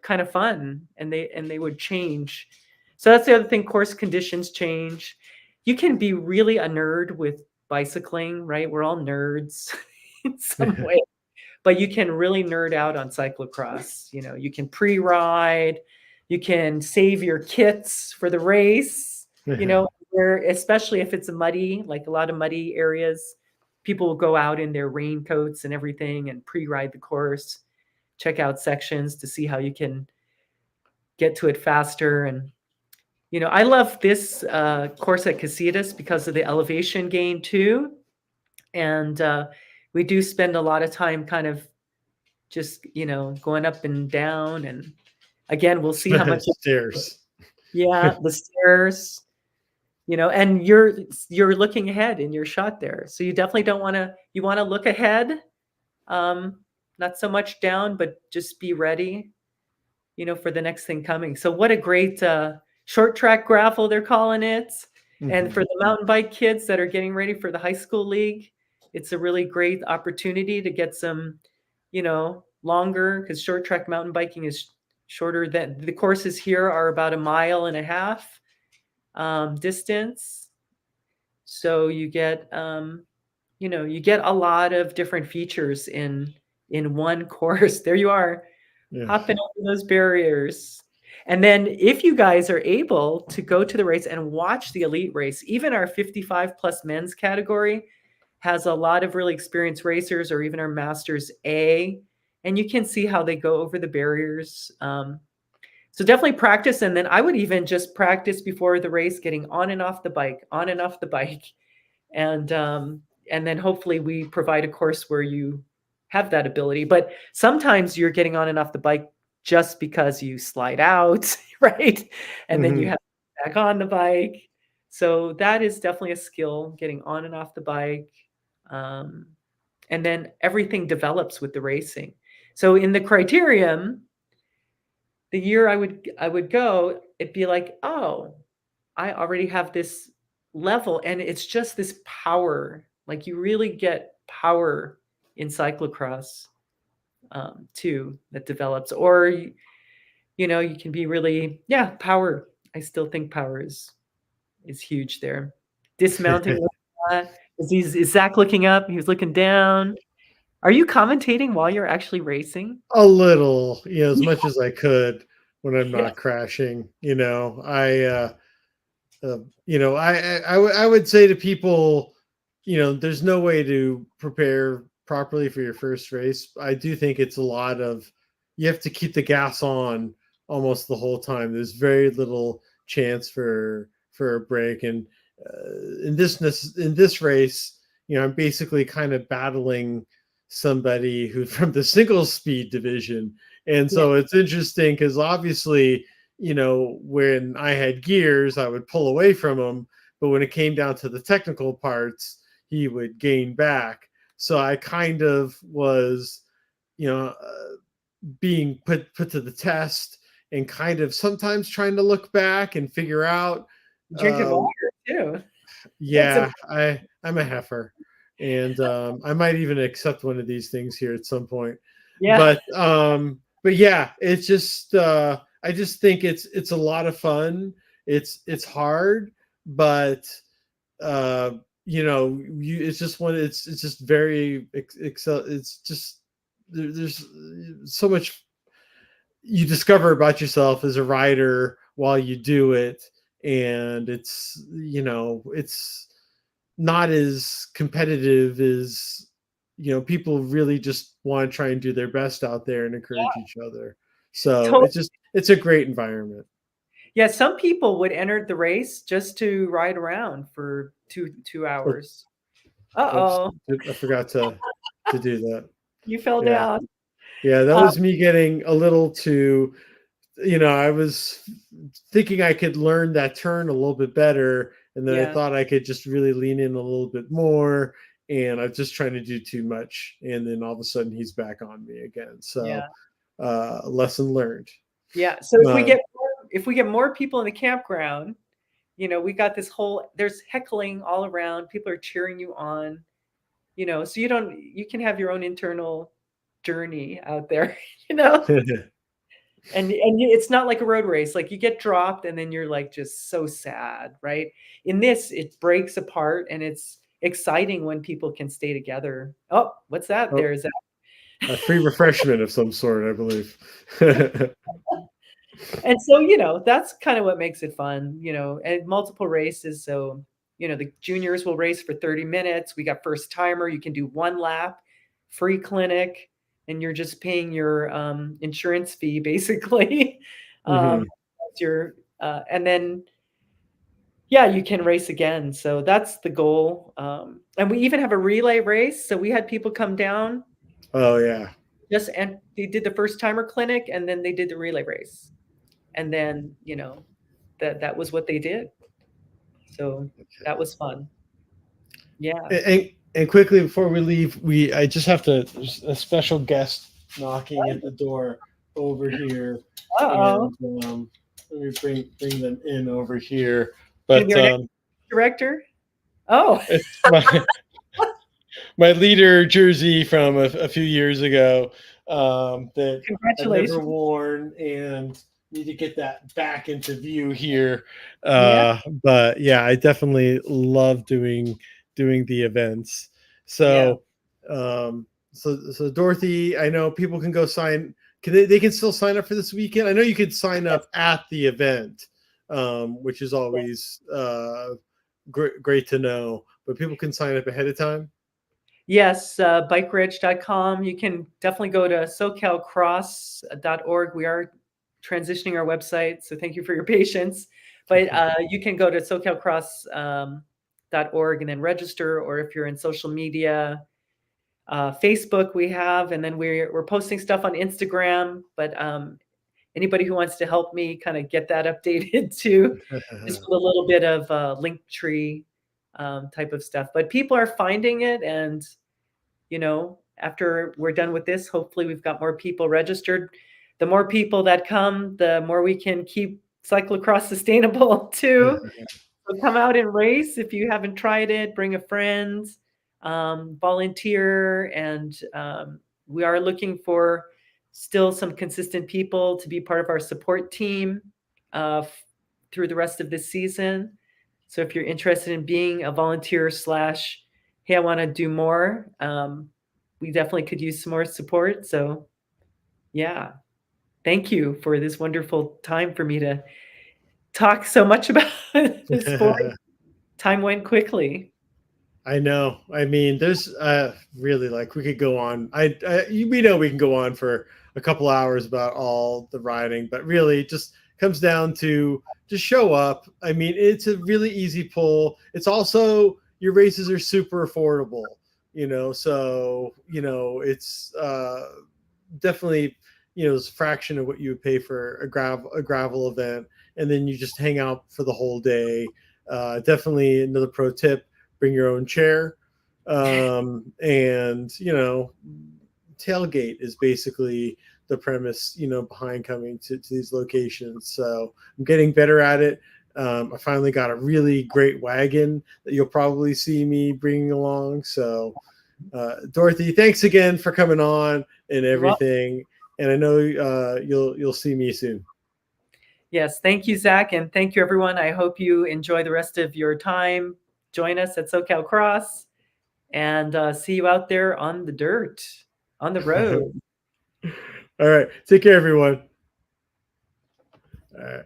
kind of fun, and they would change. So that's the other thing, course conditions change. You can be really a nerd with bicycling, right? We're all nerds in some way, but you can really nerd out on cyclocross. You can pre-ride, you can save your kits for the race, where, especially if it's like a lot of muddy areas, people will go out in their raincoats and everything and pre-ride the course, check out sections to see how you can get to it faster. And I love this course at Casitas because of the elevation gain too. And we do spend a lot of time kind of just, going up and down. And again, we'll see how much. Stairs. Yeah, the stairs, and you're looking ahead in your shot there. So you definitely you want to look ahead, not so much down, but just be ready, for the next thing coming. So what a great short track gravel, they're calling it. And for the mountain bike kids that are getting ready for the high school league, it's a really great opportunity to get some, longer, because short track mountain biking is shorter than the courses here are about 1.5 miles distance. So you get, you get a lot of different features in in one course. There you are, Yeah. hopping over those barriers. And then if you guys are able to go to the race and watch the elite race, even our 55 plus men's category has a lot of really experienced racers, or even our Masters A, and you can see how they go over the barriers. So definitely practice. And then I would even just practice before the race, getting on and off the bike, on and off the bike. And then hopefully we provide a course where you have that ability. But sometimes you're getting on and off the bike just because you slide out, right? And then you have to get back on the bike. So that is definitely a skill, getting on and off the bike. And then everything develops with the racing. So in the criterium, the year I would go, it'd be like, oh, I already have this level, and it's just this power. Like you really get power in cyclocross too, that develops. Or you know, you can be really, yeah, power. I still think power is huge there. Dismounting. Is Zach looking up? He was looking down. Are you commentating while you're actually racing? A little, as much as I could when I'm not crashing. I would say to people, there's no way to prepare properly for your first race. I do think it's a lot of, you have to keep the gas on almost the whole time. There's very little chance for a break. And in this race, I'm basically kind of battling somebody who from the single speed division. And so it's interesting because obviously, when I had gears, I would pull away from him. But when it came down to the technical parts, he would gain back. So I kind of was, being put to the test, and kind of sometimes trying to look back and figure out. Drinking water too. Yeah, I'm a heifer, and I might even accept one of these things here at some point. Yeah. But yeah, it's just I just think it's a lot of fun. It's hard, but it's just very it's just there's so much you discover about yourself as a rider while you do it, and it's not as competitive as people really just want to try and do their best out there and encourage each other. So it's a great environment. Yeah, some people would enter the race just to ride around for two hours. Uh-oh. I forgot to do that. You fell down. Yeah, that was me getting a little too, I was thinking I could learn that turn a little bit better, and then I thought I could just really lean in a little bit more, and I'm just trying to do too much, and then all of a sudden he's back on me again. So lesson learned. Yeah. So if we get more people in the campground, we got there's heckling all around. People are cheering you on, so you can have your own internal journey out there, and it's not like a road race. Like you get dropped and then you're like just so sad, right? In this, it breaks apart, and it's exciting when people can stay together. Oh, what's that? There's a free refreshment of some sort, I believe. And so, that's kind of what makes it fun, and multiple races. So, the juniors will race for 30 minutes. We got first timer. You can do one lap, free clinic, and you're just paying your insurance fee, basically. And then, you can race again. So that's the goal. And we even have a relay race. So we had people come down. Oh, yeah. And they did the first timer clinic, and then they did the relay race. And then, that was what they did. So that was fun. Yeah. And quickly before we leave, I just have there's a special guest knocking at the door over here. Uh-oh. And, let me bring them in over here. But director? Oh. It's my leader jersey from a few years ago that I've never worn, and need to get that back into view here. But yeah, I definitely love doing the events. So So Dorothy, I know people can go sign. They can still sign up for this weekend? I know you could sign Yes. up at the event, which is Yes. always great to know. But people can sign up ahead of time. Yes, bikeridge.com. You can definitely go to SoCalCross.org. We are transitioning our website, so thank you for your patience. But you can go to SoCalCross.org and then register, or if you're in social media, Facebook we have, and then we're posting stuff on Instagram. But anybody who wants to help me kind of get that updated too, just with a little bit of link tree type of stuff. But people are finding it, and after we're done with this, hopefully we've got more people registered. The more people that come, the more we can keep cyclocross sustainable too. So come out and race. If you haven't tried it, bring a friend, volunteer, and we are looking for still some consistent people to be part of our support team through the rest of this season. So if you're interested in being a volunteer slash, hey, I want to do more, we definitely could use some more support. So yeah, thank you for this wonderful time for me to talk so much about this sport. Time went quickly. I know. I mean, there's really like we could go on. We know we can go on for a couple hours about all the riding, but really it just comes down to just show up. I mean, it's a really easy pull. It's also your races are super affordable, so it's definitely it's a fraction of what you would pay for a gravel event, and then you just hang out for the whole day. Definitely another pro tip: bring your own chair, and tailgate is basically the premise behind coming to these locations. So I'm getting better at it. I finally got a really great wagon that you'll probably see me bringing along. So Dorothy, thanks again for coming on and everything. And I know you'll see me soon. Yes, thank you, Zach, and thank you, everyone. I hope you enjoy the rest of your time. Join us at SoCalCross, and see you out there on the dirt, on the road. All right. Take care, everyone. All right.